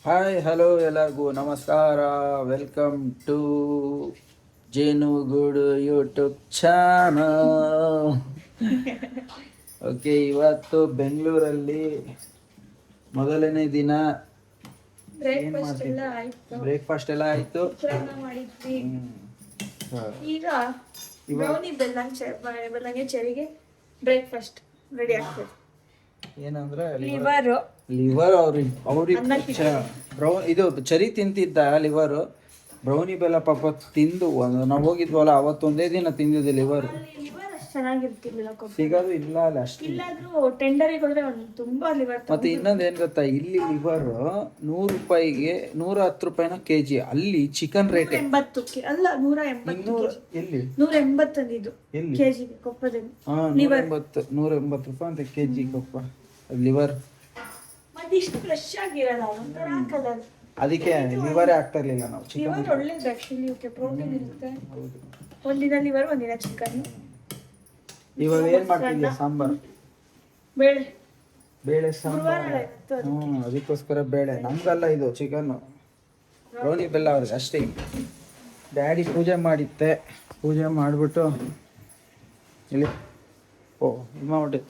Hi hello ಎಲ್ಲರಿಗೂ ನಮಸ್ಕಾರ. Welcome to ಜೇನುಗೂಡು ಯೂಟ್ಯೂಬ್ ಚಾನಲ್. ಓಕೆ, ಇವತ್ತು ಬೆಂಗಳೂರಲ್ಲಿ ಮೊದಲನೇ ದಿನ. ಬ್ರೇಕ್ಫಾಸ್ಟ್ ಎಲ್ಲ ಆಯಿತು. ಈಗ ಬ್ರೌನಿ ಬೆಲ್ಲಂಗೆ ಚೆರಿಗೆ ಬ್ರೇಕ್ಫಾಸ್ಟ್ ರೆಡಿ ಆಗ್ತದೆ. ಏನಂದ್ರೆ ಲಿವರ್ ಅವ್ರಿಗೆ ಇದು ಚರಿ ತಿಂತಿದ್ದ ಲಿವರು. ಬ್ರೌನಿ ಬೆಲ್ಲ ಪಾಪ ತಿಂದು ನಾವು ಹೋಗಿದ್ವಲ್ಲ ಅವತ್ತೊಂದೇ ದಿನ ತಿಂದಿದ್ದು ಲಿವರು. ಲಿವರ್ ಅಷ್ಟು ಚೆನ್ನಾಗಿರ್ತಿರ್ಲಿಲ್ಲ, ಸಿಗೋದು ಇಲ್ಲ ಅಲ್ಲಿ ಅಷ್ಟು. ಇಲ್ಲಾದ್ರೂ ಟೆಂಡರಿಗೆ ಹೋದ್ರೆ ಒಂದು ತುಂಬಾ ಲಿವರ್. ಮತ್ತೆ ಇನ್ನೊಂದು ಏನ್ ಗೊತ್ತಾ, ಇಲ್ಲಿ ಲಿವರ್ 100 ರೂಪಾಯಿಗೆ 110 ಕೆಜಿ. ಅಲ್ಲಿ ಚಿಕನ್ ರೇಟ್ 180 ಅಲ್ಲ 180 ಎಲ್ಲಿ 180 ಅಂದಿದ್ದು ಕೆಜಿಗೆ ಕೊಪ್ಪದಲ್ಲಿ. 180 ರೂಪಾಯಿ ಅಂತ ಕೆಜಿ ಕೊಪ್ಪ ಲಿವರ್. ಮತ್ತೆ ಇಷ್ಟು ಫ್ರೆಶ್ ಆಗಿರಲ್ಲ, ಒಂಥರ ಕಲರ್. ಅದಕ್ಕೆ ಲಿವರೇ ಆಗ್ತಾ ಇರ್ಲಿಲ್ಲ ನಾವು. ಲಿವರ್ ಒಳ್ಳೇದು ಆಕ್ಚುಲಿ, ಓಕೆ, ಪ್ರೋಟೀನ್ ಇರುತ್ತೆ. ಒಂದಿನ ಲಿವರ್ ಒಂದಿನ ಚಿಕನ್. ಇವಾಗ ಏನ್ ಮಾಡ್ತಿದ್ಯಾ? ಸಾಂಬಾರ್, ಬೇಳೆ ಸಾಂಬಾರ್. ಅದಕ್ಕೋಸ್ಕರ ಬೇಳೆ. ನಮ್ಗಲ್ಲ, ಇದು ಚಿಕನ್ ಬ್ರೌನಿ ಬೆಲ್ಲ ಅವ್ರಿಗೆ ಅಷ್ಟೇ. ಡ್ಯಾಡಿ ಪೂಜೆ ಮಾಡಿತ್ತೆ. ಪೂಜೆ ಮಾಡಿಬಿಟ್ಟು ಇಲ್ಲಿ ಹೊಟ್ಟೆ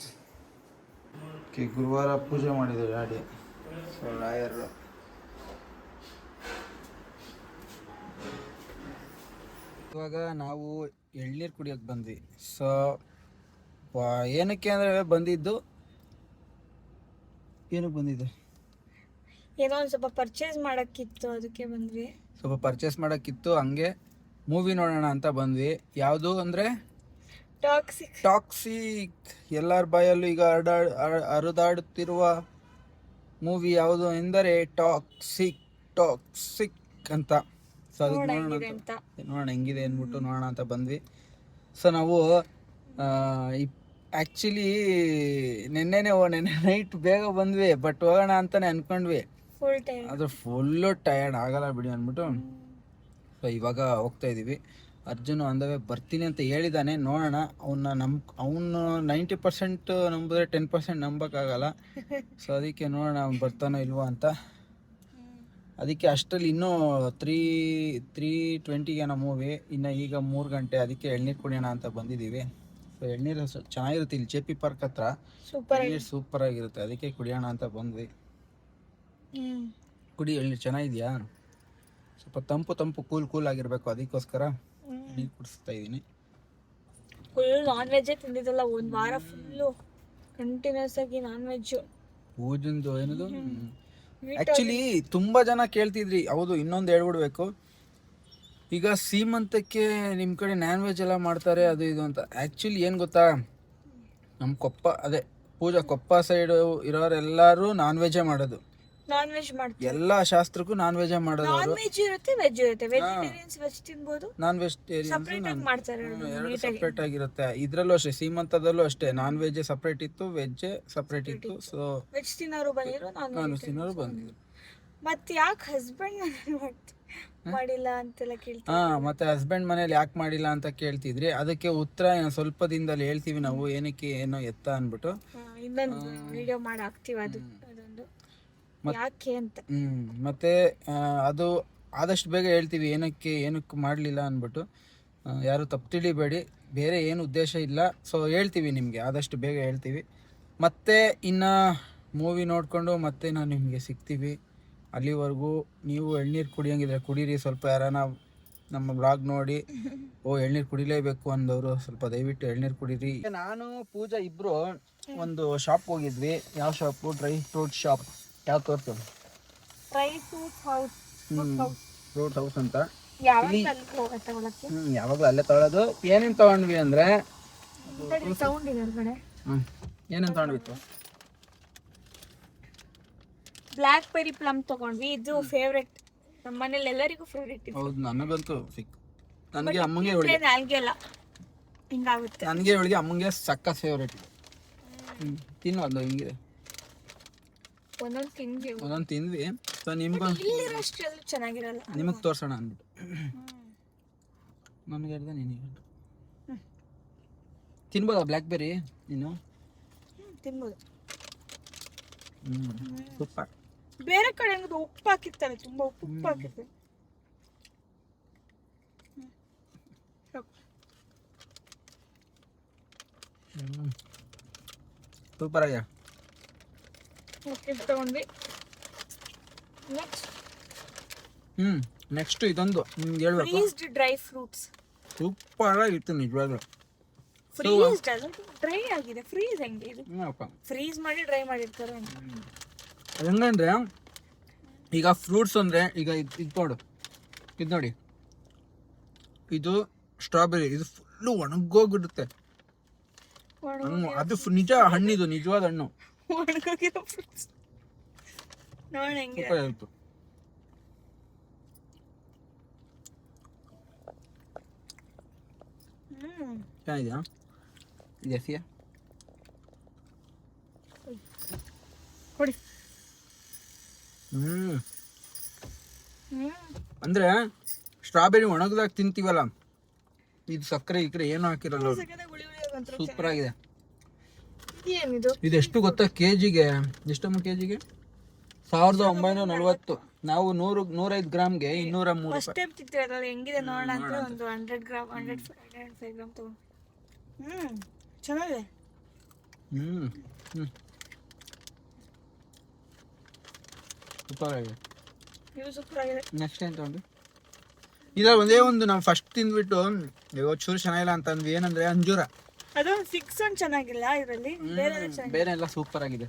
ಗುರುವಾರ ಪೂಜೆ ಮಾಡಿದೆ ಡ್ಯಾಡಿ. ಸೊ ರಾಯರು ಇವಾಗ ನಾವು ಎಳ್ನೀರು ಕುಡಿಯೋಕೆ ಬಂದ್ವಿ. ಸೊ ಏನಕ್ಕೆ ಅಂದರೆ ಬಂದಿದ್ದು ಏನಕ್ಕೆ ಬಂದಿದ್ದು ಏನೋ ಒಂದು ಸ್ವಲ್ಪ ಪರ್ಚೇಸ್ ಮಾಡೋಕ್ಕಿತ್ತು, ಅದಕ್ಕೆ ಬಂದ್ವಿ. ಸ್ವಲ್ಪ ಪರ್ಚೇಸ್ ಮಾಡೋಕ್ಕಿತ್ತು, ಹಂಗೆ ಮೂವಿ ನೋಡೋಣ ಅಂತ ಬಂದ್ವಿ. ಯಾವುದು ಅಂದರೆ ಟಾಕ್ಸಿಕ್. ಎಲ್ಲರ ಬಾಯಲ್ಲೂ ಈಗ ಹರಿದಾಡುತ್ತಿರುವ ಮೂವಿ ಯಾವುದು ಎಂದರೆ ಟಾಕ್ಸಿಕ್ ಅಂತ. ಸೊ ಅದಕ್ಕೆ ನೋಡೋಣ ಹೆಂಗಿದೆ ಅಂದ್ಬಿಟ್ಟು ನೋಡೋಣ ಅಂತ ಬಂದ್ವಿ. ಸೊ ನಾವು ಆ್ಯಕ್ಚುಲಿ ನೆನ್ನೆ ನೈಟ್ ಬೇಗ ಬಂದ್ವಿ, ಬಟ್ ಹೋಗೋಣ ಅಂತಲೇ ಅಂದ್ಕೊಂಡ್ವಿ. ಅದು ಫುಲ್ಲು ಟಯರ್ಡ್, ಆಗಲ್ಲ ಬಿಡಿ ಅಂದ್ಬಿಟ್ಟು ಸೊ ಇವಾಗ ಹೋಗ್ತಾ ಇದ್ದೀವಿ. ಅರ್ಜುನ್ ಅಂದವೇ ಬರ್ತೀನಿ ಅಂತ ಹೇಳಿದ್ದಾನೆ. ನೋಡೋಣ. ಅವನು 90% ನಂಬಿದ್ರೆ 10% ನಂಬೋಕ್ಕಾಗಲ್ಲ. ಸೊ ಅದಕ್ಕೆ ನೋಡೋಣ ಅವ್ನು ಬರ್ತಾನೋ ಇಲ್ವೋ ಅಂತ. ಅದಕ್ಕೆ ಅಷ್ಟರಲ್ಲಿ ಇನ್ನೂ 3:20 ಮೂವಿ, ಇನ್ನು ಈಗ 3 ಗಂಟೆ. ಅದಕ್ಕೆ ಎಳ್ನೀರು ಕುಡಿಯೋಣ ಅಂತ ಬಂದಿದ್ದೀವಿ. ಸೊ ಎಳ್ನೀರು ಚೆನ್ನಾಗಿರುತ್ತೆ ಇಲ್ಲಿ ಜೆ ಪಿ ಪಾರ್ಕ್ ಹತ್ರ. ಸೂಪರ್ ಆಗಿರುತ್ತೆ, ಅದಕ್ಕೆ ಕುಡಿಯೋಣ ಅಂತ ಬಂದ್ವಿ. ಕುಡಿ, ಎಳ್ನೀರು ಚೆನ್ನಾಗಿದೆಯಾ? ಸ್ವಲ್ಪ ತಂಪು ಕೂಲ್ ಆಗಿರಬೇಕು, ಅದಕ್ಕೋಸ್ಕರ ನೀರು ಕುಡಿಸ್ತಾ ಇದ್ದೀನಿ. ಫುಲ್ ನಾನ್ ವೆಜ್ಜೇ ತಿಂದಿದ್ದಲ್ಲ, ಒಂದು ವಾರ ಫುಲ್ಲು ಕಂಟಿನ್ಯೂಸ್ ಆಗಿ ನಾನ್ ವೆಜ್ಜು. ಪೂಜಂದು ಏನದು ಆ್ಯಕ್ಚುಲಿ ತುಂಬ ಜನ ಕೇಳ್ತಿದ್ರಿ. ಹೌದು, ಇನ್ನೊಂದು ಹೇಳ್ಬಿಡ್ಬೇಕು. ಈಗ ಸೀಮಂತಕ್ಕೆ ನಿಮ್ಮ ಕಡೆ ನಾನ್ ವೆಜ್ ಎಲ್ಲ ಮಾಡ್ತಾರೆ ಅದು ಇದು ಅಂತ. ಆ್ಯಕ್ಚುಲಿ ಏನು ಗೊತ್ತಾ, ನಮ್ಮ ಕೊಪ್ಪ ಸೈಡು ಇರೋರೆಲ್ಲರೂ ನಾನ್ ವೆಜ್ಜೇ ಮಾಡೋದು. ನಾನ್ ವೆಜ್ ಮಾಡ್ತಾರೆ, ಎಲ್ಲ ಶಾಸ್ತ್ರಕ್ಕೂ ನಾನ್ ವೆಜ್ಜೇ ಮಾಡೋದು. ನಾನ್ ವೆಜ್ ಇರುತ್ತೆ, ವೆಜ್ ಇರುತ್ತೆ. ವೆಜಿಟೇರಿಯನ್ಸ್ ವೆಜ್ ತಿನ್ಬೋದು, ನಾನ್ ವೆಜಿಟೇರಿಯನ್ಸ್ ಮಾಡ್ತಾರೆ ಸಪ್ರೇಟ್ ಆಗಿರುತ್ತೆ. ಇದ್ರಲ್ಲೂ ಅಷ್ಟೇ, ಸೀಮಂತದಲ್ಲೂ ಅಷ್ಟೇ ನಾನ್ ವೆಜ್ ಸಪ್ರೇಟ್ ಇತ್ತು, ವೆಜ್ ಸಪ್ರೇಟ್ ಇತ್ತು. ಸೊ ವೆಜ್ ತಿನ್ನೋರು ಬಂದಿದ್ರು, ನಾನ್ ವೆಜ್ ತಿನ್ನೋರು ಬಂದಿದ್ರು. ಮತ್ತೆ ಯಾಕೆ ಹಸ್ಬೆಂಡ್ ಮಾಡಿಲ್ಲ ಅಂತೆಲ್ಲ ಕೇಳ್ತಾರೆ. ಮತ್ತೆ ಹಸ್ಬೆಂಡ್ ಮನೇಲಿ ಯಾಕೆ ಮಾಡಿಲ್ಲ ಅಂತ ಕೇಳ್ತಿದ್ರಿ. ಅದಕ್ಕೆ ಉತ್ತರ ಸ್ವಲ್ಪ ದಿನದಲ್ಲಿ ಹೇಳ್ತೀವಿ ನಾವು, ಏನಕ್ಕೆ ಏನೋ ಎತ್ತ ಅಂದ್ಬಿಟ್ಟು. ಇನ್ನೊಂದು ವಿಡಿಯೋ ಮಾಡಿ ಹಾಕ್ತೀವಿ ಅದೊಂದು ಯಾಕೆ ಅಂತ. ಮತ್ತೆ ಅದು ಆದಷ್ಟು ಬೇಗ ಹೇಳ್ತೀವಿ ಏನಕ್ಕೆ ಮಾಡಲಿಲ್ಲ ಅಂದ್ಬಿಟ್ಟು. ಯಾರು ತಪ್ಪು ತಿಳಿಬೇಡಿ, ಬೇರೆ ಏನು ಉದ್ದೇಶ ಇಲ್ಲ. ಸೊ ಹೇಳ್ತೀವಿ ನಿಮಗೆ, ಆದಷ್ಟು ಬೇಗ ಹೇಳ್ತೀವಿ. ಮತ್ತೆ ಇನ್ನು ಮೂವಿ ನೋಡಿಕೊಂಡು ಮತ್ತೆ ನಾವು ನಿಮಗೆ ಸಿಗ್ತೀವಿ. ಅಲ್ಲಿವರೆಗೂ ನೀವು ಎಳ್ನೀರು ಕುಡಿಯೋಂಗಿದ್ರೆ ಕುಡೀರಿ. ಸ್ವಲ್ಪ ಯಾರಾನ ನಮ್ಮ ಬ್ಲಾಗ್ ನೋಡಿ ಎಳ್ನೀರು ಕುಡಿಲೇಬೇಕು ಅಂದವರು ಸ್ವಲ್ಪ ದಯವಿಟ್ಟು ಎಳ್ನೀರು ಕುಡೀರಿ. ನಾನು ಪೂಜಾ ಇಬ್ಬರು ಒಂದು ಶಾಪ್ ಹೋಗಿದ್ವಿ. ಯಾವ ಶಾಪು? Dry fruit shop. ಯಾವ ತೋರಿಸೋದು? ಫ್ರೂಟ್ ಹೌಸ್ ಅಂತ. ಯಾವಾಗಲೂ ಅಲ್ಲೇ ತಗೊಳ್ಳೋದು. ಏನೇನು ತಗೊಂಡ್ವಿ ಅಂದರೆ ಏನೇನು ತಗೊಂಡ್ಬಿತ್ತು? ಬ್ಲ್ಯಾಕ್ ಬೆರಿ ಪ್ಲಮ್ ತಗೊಂಡ್ವಿ. ಇದು ಫೇವ್ರೆಟ್, ನಮ್ಮ ಮನೇಲಿ ಎಲ್ಲರಿಗೂ ಫೇವ್ರೆಟ್ ಇದು. ಹೌದು, ನನಗಂತೂ ನನಗೆ ಅಮ್ಮಂಗೆ ಹೋಳಿಗೆ ಹಿಂಗಾಗುತ್ತೆ. ನನಗೆ ಹೋಳಿಗೆ, ಅಮ್ಮಂಗೆ ಸಕ್ಕ ಫೇವ್ರೆಟ್. ತಿನ್ನೋದು ಹಿಂಗಿದೆ. ಒಂದೊಂದು ತಿಂದ್ವಿ. ಸೊ ನಿಮ್ಗೆ ಚೆನ್ನಾಗಿರಲ್ಲ, ನಿಮಗೆ ತೋರ್ಸೋಣ ಅಂದ್ಬಿಟ್ಟು ನನಗೆ ಹೇಳ್ದೆ. ನೀನು ತಿನ್ಬೋದಾ ಬ್ಲ್ಯಾಕ್ ಬೆರಿ? ನೀನು ತಿನ್ಬೋದು. ಸೂಪರ್. ಬೇರೆ ಕಡೆ ಹೆಂಗದು ಉಪ್ಪು ಹಾಕಿರ್ತಾರೆ, ತುಂಬಾ ಉಪ್ಪು ಹಾಕಿರ್ತಾರೆ. ಸೂಪರ್ ಆಗಿದೆ. ಓಕೆ ತಗೊಂಡ್ವಿ. ನೆಕ್ಸ್ಟ್ ಇದೊಂದು ನಿಮ್ಗೆ ಹೇಳ್ಬೇಕು, ಫ್ರೀಸ್ಡ್ ಡ್ರೈ ಫ್ರೂಟ್ಸ್. ಸೂಪರ್ ಆಗಿತ್ತು ನಿಜವಾಗ್ಲೂ. ಫ್ರೀಸ್ಡ್ ಅಲ್ಲ, ಡ್ರೈ ಆಗಿದೆ. ಫ್ರೀಸ್ ಹೆಂಗೆ ಇದು? ಫ್ರೀಸ್ ಮಾಡಿ ಡ್ರೈ ಮಾಡಿರ್ತಾರೆ. ಹೆಂಗಂದ್ರೆ ಈಗ ಫ್ರೂಟ್ಸ್ ಅಂದರೆ ಈಗ ಇದು ನೋಡು, ಇದು ನೋಡಿ, ಇದು ಸ್ಟ್ರಾಬೆರಿ, ಇದು ಫುಲ್ಲು ಒಣಗೋಗಿರುತ್ತೆ. ಅದು ನಿಜ ಹಣ್ಣಿದು, ನಿಜವಾದ ಹಣ್ಣು. ಒಣಗೋಗಿರೋ ಫ್ರೂಟ್ಸ್ ನೋಡಿ ಹೆಂಗೆ ಆಯಿತು. ಚೆನ್ನಾಗಿದೆಯಾ? ಇದೆಯಾ ಕೊಡಿ. ಅಂದ್ರೆ ಸ್ಟ್ರಾಬೆರಿ ಒಣಗದಾಗ ತಿಂತೀವಲ್ಲ, ಇದು ಸಕ್ಕರೆ ಇಕ್ಕರೆ ಏನು ಹಾಕಿರಲ್ಲ. ಸೂಪರ್ ಆಗಿದೆ. ಏನಿದು? ಇದು ಎಷ್ಟು ಗೊತ್ತಾ ಕೆಜಿಗೆ? ಎಷ್ಟಮ್ಮ ಕೆಜಿಗೆ? 1940. ನಾವು 105 ಗ್ರಾಮ್ಗೆ 203 ಫಸ್ಟ್ ಟೈಮ್ ತಿಂತಿರೋದು. ಹೆಂಗಿದೆ ನೋಡೋಣ ಅಂತ ಒಂದು 100 ಗ್ರಾಮ್ 105 ಗ್ರಾಮ್ ತಗೊಂಡು. ಚೆನ್ನಾಗಿದೆ. ಸೂಪರ್ ಆಗಿದೆ. ಇದು ಸೂಪರ್ ಆಗಿದೆ. ನೆಕ್ಸ್ಟ್ ಏನು ತಗೊಂಡು? ಇದ್ರಲ್ಲಿ ಒಂದೇ ಒಂದು ನಾವು ಫಸ್ಟ್ ತಿಂದ್ಬಿಟ್ಟು ಚೂರು ಚೆನ್ನಾಗಿಲ್ಲ ಅಂತ ಅಂದ್ವಿ. ಏನಂದ್ರೆ ಅಂಜೂರ. ಅದು 6 ಒಂದು ಚೆನ್ನಾಗಿಲ್ಲ ಇದರಲ್ಲಿ, ಬೇರೆ ಎಲ್ಲ ಸೂಪರ್ ಆಗಿದೆ.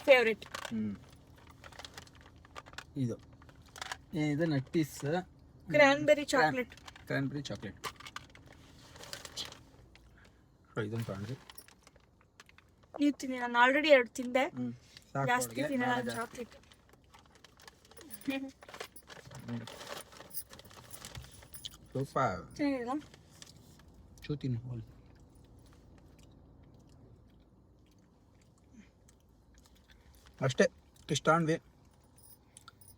ಫೇವರೇಟ್ ಇದು ಏನಿದೆ? ನಟ್ಟೀಸ್ ಕ್ರಾನ್ಬೆರಿ ಚಾಕ್ಲೇಟ್. ಕ್ರಾನ್ಬೆರಿ ಚಾಕ್ಲೇಟ್ ಇದನ್ನು ತಗೊಂಡ್ರಿ. ನೀವು ತಿನ್ನಿ, ನಾನು ಆಲ್ರೆಡಿ 2 ತಿಂದೆ, ಜಾಸ್ತಿ ತಿನ್ನಲ್ಲ ಚಾಕ್ಲೇಟ್. ಸೂಪರ್ ಚೆನ್ನಾಗಿಲ್ಲ? ಚೂತೀನಿ ಅಷ್ಟೇ. ಇಷ್ಟು ತಗೊಂಡ್ವಿ.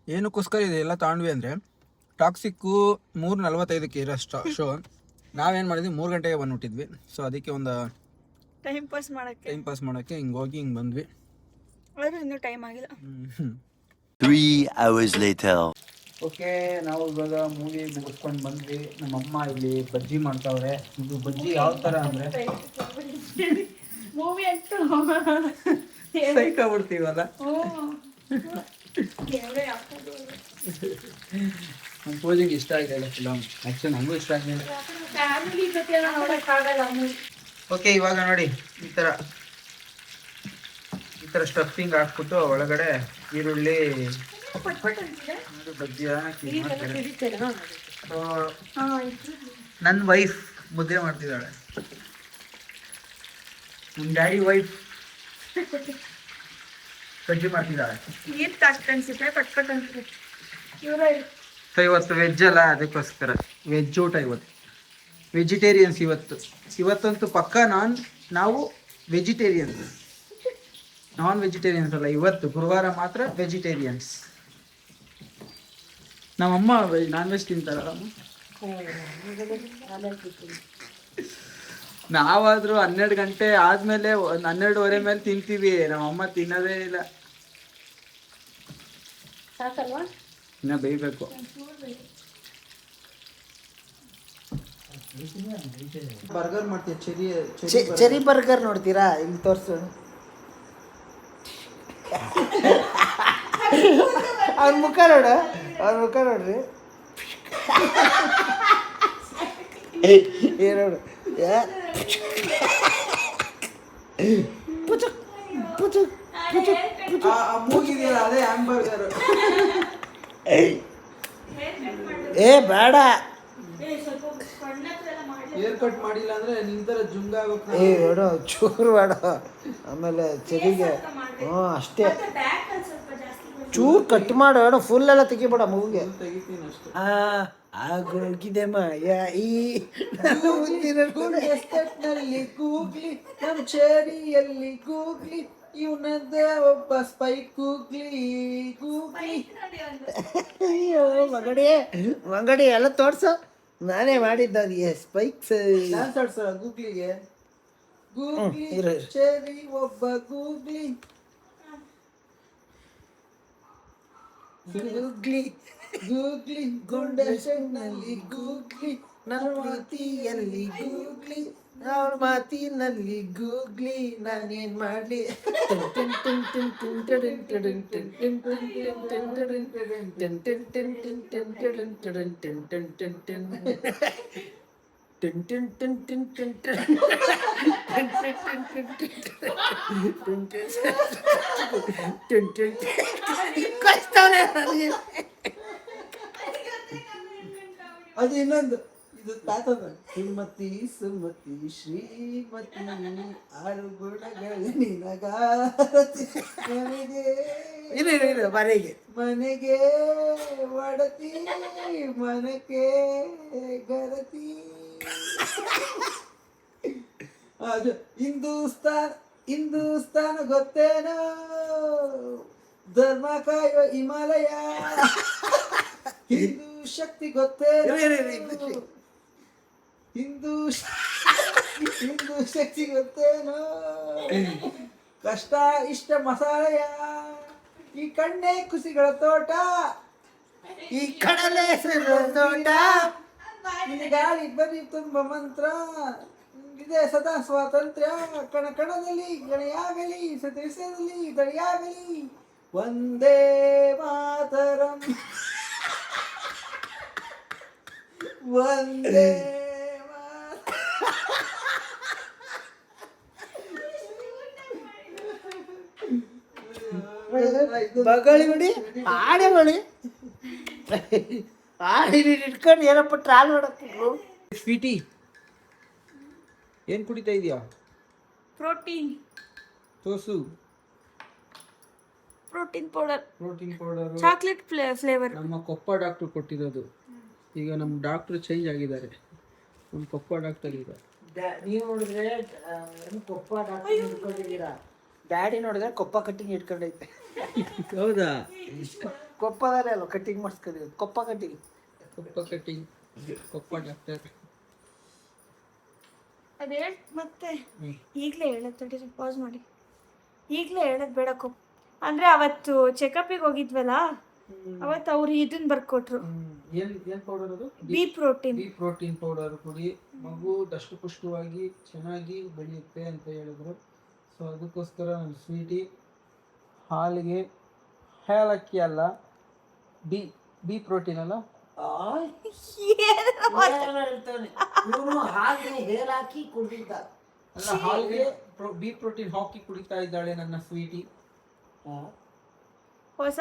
ಏನಕ್ಕೋಸ್ಕರ ಇದೆಲ್ಲ ತಗೊಂಡ್ವಿ ಅಂದರೆ ಟಾಕ್ಸಿಕ್ಕು 3:45ಕ್ಕೆ ಇರೋ ಶೋ. ನಾವೇನು ಮಾಡಿದ್ವಿ, 3 ಗಂಟೆಗೆ ಬಂದುಬಿಟ್ಟಿದ್ವಿ. ಸೊ ಅದಕ್ಕೆ ಒಂದು ಟೈಮ್ ಪಾಸ್ ಮಾಡೋಕ್ಕೆ ಹಿಂಗೆ ಹೋಗಿ ಹಿಂಗೆ ಬಂದ್ವಿ. ಆದರೂ ಇನ್ನೂ ಟೈಮ್ ಆಗಿಲ್ಲ. 3 hours later. ಓಕೆ, ನಾವು ಇವಾಗ ಮೂವಿ ಮುಗಿಸ್ಕೊಂಡು ಬಂದ್ವಿ. ನಮ್ಮಮ್ಮ ಇಲ್ಲಿ ಬಜ್ಜಿ ಮಾಡ್ತಾವ್ರೆ. ಇದು ಬಜ್ಜಿ ಯಾವ ಥರ ಅಂದರೆ ಮೂವಿ ಅಂತೂ ಸೈಕಾಗ್ಬಿಡ್ತೀವಲ್ಲ. ನಮ್ಮ ಪೂಜೆಗೆ ಇಷ್ಟ ಆಗಿದೆ ಇಲ್ಲ ಫಿಲಮ್. ಆ್ಯಕ್ಚುಲಿ ನಮಗೂ ಇಷ್ಟ ಆಗಿದೆ. ಫ್ಯಾಮಿಲಿ ಜೊತೆ ಎಲ್ಲ ನೋಡೋಕ್ಕಾಗಲ್ಲ ಮೂವಿ. ಓಕೆ, ಇವಾಗ ನೋಡಿ ಈ ಥರ ಸ್ಟಫಿಂಗ್ ಹಾಕ್ಬಿಟ್ಟು ಒಳಗಡೆ ಈರುಳ್ಳಿ ಬಜ್ಜಿ ಹಾಕಿ ಮಾಡ್ತಾರೆ. ನನ್ನ ವೈಫ್ ಮುದ್ದೆ ಮಾಡ್ತಿದ್ದಾಳೆ. ನಮ್ಮ ಡ್ಯಾಡಿ ವೈಫ್ ಬಜ್ಜಿ ಮಾಡ್ತಿದ್ದಾಳೆ. ಸೊ ಇವತ್ತು ವೆಜ್ ಅಲ್ಲ, ಅದಕ್ಕೋಸ್ಕರ ವೆಜ್ ಊಟ. ಇವತ್ತು ವೆಜಿಟೇರಿಯನ್ಸ್. ಇವತ್ತಂತೂ ಪಕ್ಕ ನಾವು ವೆಜಿಟೇರಿಯನ್ಸ್, ನಾನ್ ವೆಜಿಟೇರಿಯನ್ಸ್ ಅಲ್ಲ. ಇವತ್ತು ಗುರುವಾರ ಮಾತ್ರ ವೆಜಿಟೇರಿಯನ್ಸ್. ನಮ್ಮಮ್ಮ ನಾನ್ ವೆಜ್ ತಿಂತಾರಲ್ಲ. ನಾವಾದರೂ 12 ಗಂಟೆ ಆದಮೇಲೆ 12:30 ಮೇಲೆ ತಿಂತೀವಿ. ನಮ್ಮಮ್ಮ ತಿನ್ನೋದೇ ಇಲ್ಲ. ಇನ್ನ ಬೇಯಬೇಕು. ಬರ್ಗರ್ ಮಾಡ್ತೀವಿ. ಚೆರಿ ಬರ್ಗರ್ ನೋಡ್ತೀರಾ? ಇಲ್ಲಿ ತೋರಿಸು. ಅವ್ರ ಮುಖ ನೋಡ್ರಿ. ನೋಡು ಮೂಗಿದೆಯಲ್ಲ, ಅದೇ ಹ್ಯಾಂಬರ್ಗರ್. ಬೇಡ, ಹೇರ್ ಕಟ್ ಮಾಡಿಲ್ಲ ಅಂದ್ರೆ ನಿಂತರ ಜುಂಗ ಬೇಡ, ಚೂರು ಬೇಡ. ಆಮೇಲೆ ಚೆರಿಗೆ ಅಷ್ಟೇ ಚೂರು ಕಟ್ ಮಾಡು. ಫುಲ್ ಎಲ್ಲ ತೆಗಿಬೇಡ ಮೂವಿಗೆ. ತೆಗಿತೀನಿ ಅಷ್ಟೇ. ಆಗೋಗಿದೆ ಮಾಯ ಈ ನಲ್ಲಿ ಗೂಗ್ಲಿ, ನಮ್ ಚೇರಿಯಲ್ಲಿ ಗೂಗ್ಲಿ, ಇವನದ್ದೇ ಒಬ್ಬ ಸ್ಪೈ ಗೂಗ್ಲಿ. ಅಯ್ಯೋ ಮಂಗಡಿ ಎಲ್ಲ ತೋರ್ಸು. ನಾನೇ ಮಾಡಿದ್ದ ಸ್ಪೈಕ್ಸ್. ಗೂಗ್ಲಿಗೆ ಗೂಗ್ಲಿ ಚೇರಿ ಒಬ್ಬ ಗೂಗ್ಲಿ. ಗೂಗ್ಲಿ ಗೂಗ್ಲಿ ಗುಂಡೆ ಶೆಣ್ಣಲ್ಲಿ ಗೂಗ್ಲಿ ನನ್ನ ಮಾತಿಯಲ್ಲಿ ಗೂಗ್ಲಿ ಅವ್ರ ಮಾತಿನಲ್ಲಿ ಗೂಗ್ಲಿ ನಾನೇನ್ ಮಾಡ್ಲಿ ಅದು ಇನ್ನೊಂದು ಇದು ತಾತದ ಸುಮತಿ ಸುಮತಿ ಶ್ರೀಮತಿ ಆರು ಗುಣಗಳು ನಿನಗಾರತಿ ಮನೆಗೆ ಮನೆಗೆ ಒಡತಿ ಮನಕ್ಕೆ ಗರತಿ ಅದು ಹಿಂದೂಸ್ತಾನ ಗೊತ್ತೇನೋ ಧರ್ಮ ಕಾಯೋ ಹಿಮಾಲಯ ಹಿಂದೂ ಶಕ್ತಿ ಗೊತ್ತೇನೋ ಹಿಂದೂ ಶಕ್ತಿ ಗೊತ್ತೇನೋ ಕಷ್ಟ ಇಷ್ಟ ಮಸಾಲೆಯ ಈ ಕಣ್ಣೆ ಖುಷಿಗಳ ತೋಟ ಈ ಕಡಲೆ ತೋಟ ಈ ಗಾಳಿ ಬರೀ ತುಂಬ ಮಂತ್ರ ಇದೆ ಸದಾ ಸ್ವಾತಂತ್ರ್ಯ ಕಣ ಕಣದಲ್ಲಿ ಗಣಿಯಾಗಲಿ ಸದಸ್ಯದಲ್ಲಿ ದಣಿಯಾಗಲಿ ಒಂದೇ ಮಾತರಂ ಒಂದೇ ಬಗಳಿ ಬಿಡಿ ಆಡೆ ಬಳಿ ಆಡಿ ಇಟ್ಕೊಂಡು ಏನಪ್ಪ ಟ್ರಾಲ್ ಮಾಡಕ್ಕಿದ್ರು. ಸ್ವೀಟಿ ಏನು ಕುಡಿತಾ ಇದೆಯಾ? Protein protein powder chocolate flavour ನಮ್ಮ ಕೊಪ್ಪ ಡಾಕ್ಟ್ರು ಕೊಟ್ಟಿರೋದು. ಈಗ ನಮ್ಮ ಡಾಕ್ಟ್ರು ಚೇಂಜ್ ಆಗಿದ್ದಾರೆ, ನಮ್ಮ ಕೊಪ್ಪ ಡಾಕ್ಟರ್ ಈಗ. ನೀವು ನೋಡಿದ್ರೆ ಕೊಪ್ಪ ಡಾಕ್ಟರ್ ಇಟ್ಕೊಂಡಿದ್ದೀರಾ, ಡ್ಯಾಡಿ ನೋಡಿದ್ರೆ ಕೊಪ್ಪ ಕಟ್ಟಿಂಗ್ ಇಟ್ಕೊಂಡೈತೆ. ಹೌದಾ? ಕೊಪ್ಪದಲ್ಲೇ ಅಲ್ವ ಕಟ್ಟಿಂಗ್ ಮಾಡಿಸ್ಕೊಂಡಿರೋದು, ಕೊಪ್ಪ ಕಟ್ಟಿಂಗ್ ಕೊಪ್ಪ ಡಾಕ್ಟರ್. ಅದೇ ಮತ್ತೆ ಈಗಲೇ ಹೇಳೋದು ತಡೀರಿ, ಪಾಸ್ ಮಾಡಿ. ಈಗಲೇ ಹೇಳೋದು ಬೇಡ ಅಂದರೆ ಅವತ್ತು ಚೆಕಪ್ಪಿಗೆ ಹೋಗಿದ್ವಲ್ಲ, ಅವತ್ತು ಅವ್ರು ಇದನ್ನ ಬರ್ಕೊಟ್ರು. ಏನು ಪೌಡರ್ ಅದು? ಬಿ ಪ್ರೋಟೀನ್ ಪೌಡರ್ ಕುಡಿ, ಮಗು ದಷ್ಟಪುಷ್ಟವಾಗಿ ಚೆನ್ನಾಗಿ ಬೆಳೆಯುತ್ತೆ ಅಂತ ಹೇಳಿದ್ರು. ಸೊ ಅದಕ್ಕೋಸ್ಕರ ನಾನು ಸ್ವೀಟಿ ಹಾಲಿಗೆ ಹೇಲಕ್ಕಿ ಅಲ್ಲ, ಬಿ ಪ್ರೋಟೀನ್ ಅಲ್ಲ, ಹಾಕಿ ಕುಡಿದ ಅಲ್ಲ, ಹಾಲಿಗೆ ಬಿ ಪ್ರೋಟೀನ್ ಹಾಕಿ ಕುಡಿತಾ ಇದ್ದಾಳೆ ನನ್ನ ಸ್ವೀಟಿ. ಹೊಸ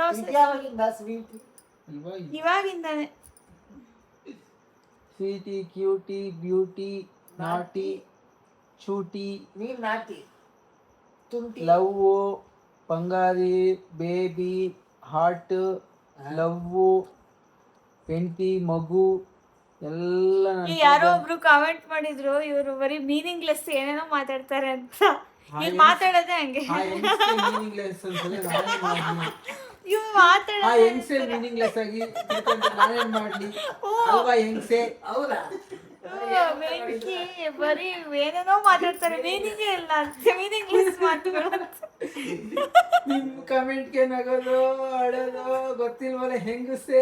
ಇವಾಗಿಂದಾನೆ. ಸ್ವೀಟಿ, ಕ್ಯೂಟಿ, ಬ್ಯೂಟಿ, ನಾಟಿ, ಚೂಟಿ, ನೀನ್ ನಾಟಿ, ತುಂಟಿ, ಲವ್, ಬಂಗಾರಿ, ಬೇಬಿ, ಹಾರ್ಟ್, ಲವ್, ಹೆಂಡತಿ, ಮಗು ಎಲ್ಲ. ಯಾರೋ ಒಬ್ರು ಕಾಮೆಂಟ್ ಮಾಡಿದ್ರು, ಇವರು ಬರೀ ಮೀನಿಂಗ್ಲೆಸ್ ಏನೇನೋ ಮಾತಾಡ್ತಾರೆ ಅಂತ. ಇಲ್ಲಿ ಮಾತಾಡೋದೇ ಹಂಗೆ. ಇವ್ರು ಮಾತಾಡೋದು ಮೀನಿಂಗ್ಲೆಸ್ ಆಗಿ ನಾನೇನ್ ಮಾಡ್ಲಿ ಅಲ್ವಾ ಹೆಂಗ್ಸೆ? ಬೆಂಕಿ ಬರೀ ಏನೇನೋ ಮಾತಾಡ್ತಾರೆ, ಮೀನಿಂಗೇ ಇಲ್ಲ ಅಂತ, ಮೀನಿಂಗ್ಲೆಸ್ ಮಾತುಗಳು. ನಿಮ್ ಕಮೆಂಟ್ಗೆ ನಗೋದು ಆಡೋದು ಗೊತ್ತಿಲ್ವಲ್ಲ ಹೆಂಗಸೆ.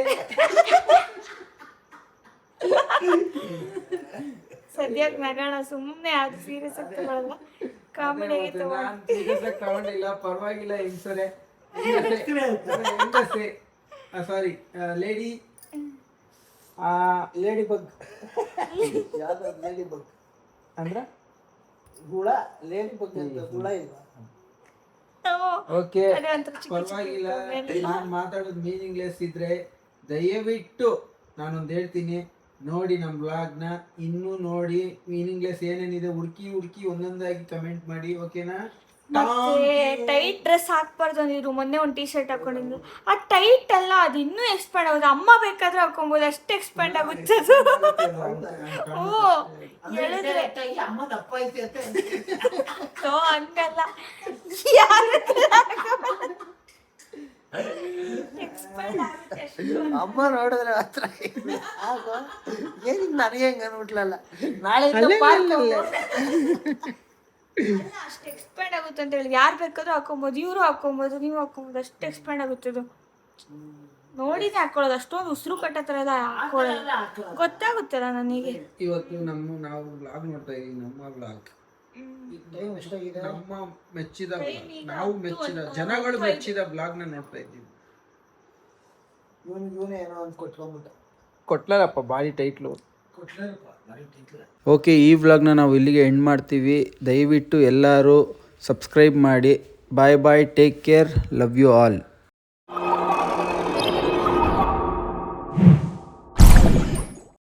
ಸದ್ಯಕ್ಕೆ ನಗೋಣ, ಸುಮ್ಮನೆ ಅದು ಸೀರಿಯಸ್ ಆಗಿ ತಗೊಳ್ಳಲ್ಲ, ಕಾಮಿಡಿ ತಗೊಂಡಿಲ್ಲ, ಪರವಾಗಿಲ್ಲ. ಹೆಂಗಸರೆ, ಹೆಂಗಸೆ, ಸಾರಿ, ಲೇಡಿ ಬಗ್. ಯಾವ್ದು ಲೇಡಿ ಬಗ್ ಅಂದ್ರೆ ಹುಳ, ಲೇಡಿ ಬಗ್ ಅಂತ ಹುಳ ಇಲ್ವಾ? ಓಕೆ, ಪರವಾಗಿಲ್ಲ. ನಾನು ಮಾತಾಡೋದು ಮೀನಿಂಗ್ಲೆಸ್ ಇದ್ರೆ ದಯವಿಟ್ಟು ನಾನೊಂದು ಹೇಳ್ತೀನಿ, ನೋಡಿ ನಮ್ಮ ಬ್ಲಾಗ್ನ ಇನ್ನೂ ನೋಡಿ, ಮೀನಿಂಗ್ಲೆಸ್ ಏನೇನಿದೆ ಹುಡುಕಿ ಒಂದೊಂದಾಗಿ ಕಮೆಂಟ್ ಮಾಡಿ, ಓಕೆನಾ? ಟೈಟ್ ಡ್ರೆಸ್ ಹಾಕ್ಬಾರ್ದು ಅಂದಿದ್ರು. ಮೊನ್ನೆ ಒಂದು ಟೀ ಶರ್ಟ್ ಹಾಕೊಂಡಿದ್ರು, ಆ ಟೈಟ್ ಅಲ್ಲ, ಅದು ಇನ್ನೂ ಎಕ್ಸ್ಪ್ಯಾಂಡ್ ಆಗುತ್ತೆ. ಅಮ್ಮ ಬೇಕಾದ್ರೆ ಹಾಕೊಬೋದು, ಅಷ್ಟು ಎಕ್ಸ್ಪ್ಯಾಂಡ್ ಆಗುತ್ತೆ ಅದು. ಹೇಳಿದ್ರೆ ಅಮ್ಮ ದಪ್ಪ ಐತೆ ಅಂತ ಹಂಗಲ್ಲ, ಅಮ್ಮ ನೋಡಿದ್ರೆ ಹತ್ರ ಏನಿಗೆ ನನಗೆ ಹೆಂಗ ಅನ್ಬಿಟ್ಲಲ್ಲ, ನಾಳೆ ಅಷ್ಟು ಎಕ್ಸ್ಪ್ಯಾಂಡ್ ಆಗುತ್ತೆ ಅಂತ ಹೇಳಿ. ಯಾರು ಬೇಕಾದ್ರೂ ಹಾಕೊಬೋದು, ಇವರು ಹಾಕೊಬೋದು, ನೀವು ಹಾಕೊಬೋದು, ಅಷ್ಟು ಎಕ್ಸ್ಪ್ಯಾಂಡ್ ಆಗುತ್ತೆ ಅದು. ನೋಡಿನೇ ಹಾಕೊಳ್ಳೋದು, ಅಷ್ಟೊಂದು ಉಸಿರು ಕಟ್ಟೋ ಥರ ಎಲ್ಲ ಹಾಕೊಳ್ಳೋದು ಗೊತ್ತಾಗುತ್ತಲ್ಲ ನನಗೆ. ಇವತ್ತು ನಾವು ವ್ಲಾಗ್ ನೋಡ್ತಾ ಇದೀವಿ, ನಮ್ಮ ವ್ಲಾಗ್, ಟೈಮ್ ಎಷ್ಟಾಗಿದೆ? ನಮ್ಮ ಮೆಚ್ಚಿದ vlog, ನಾವು ಮೆಚ್ಚಿದ ಜನಗಳು ಮೆಚ್ಚಿದ ಬ್ಲಾಗ್ ನ ನೋಡ್ತಾ ಇದ್ದೀವಿ. ಇವನೇ ಏನೋ ಒಂದು ಕೊಟ್ಕೊಂಡ್ಬಿಟ್ಟ. ಕೊಟ್ಲಾರಪ್ಪ ಬಾಡಿ ಟೈಟ್ಲು. ಕೊಟ್ಲಾರಪ್ಪ ಬಾರಿ ಟೈಟ್ಲ. ಓಕೆ, ಈ ವ್ಲಾಗ್ನ ನಾವು ಇಲ್ಲಿಗೆ ಎಂಡ್ ಮಾಡ್ತೀವಿ. ದಯವಿಟ್ಟು ಎಲ್ಲರೂ ಸಬ್ಸ್ಕ್ರೈಬ್ ಮಾಡಿ. Bye bye, take care, love you all.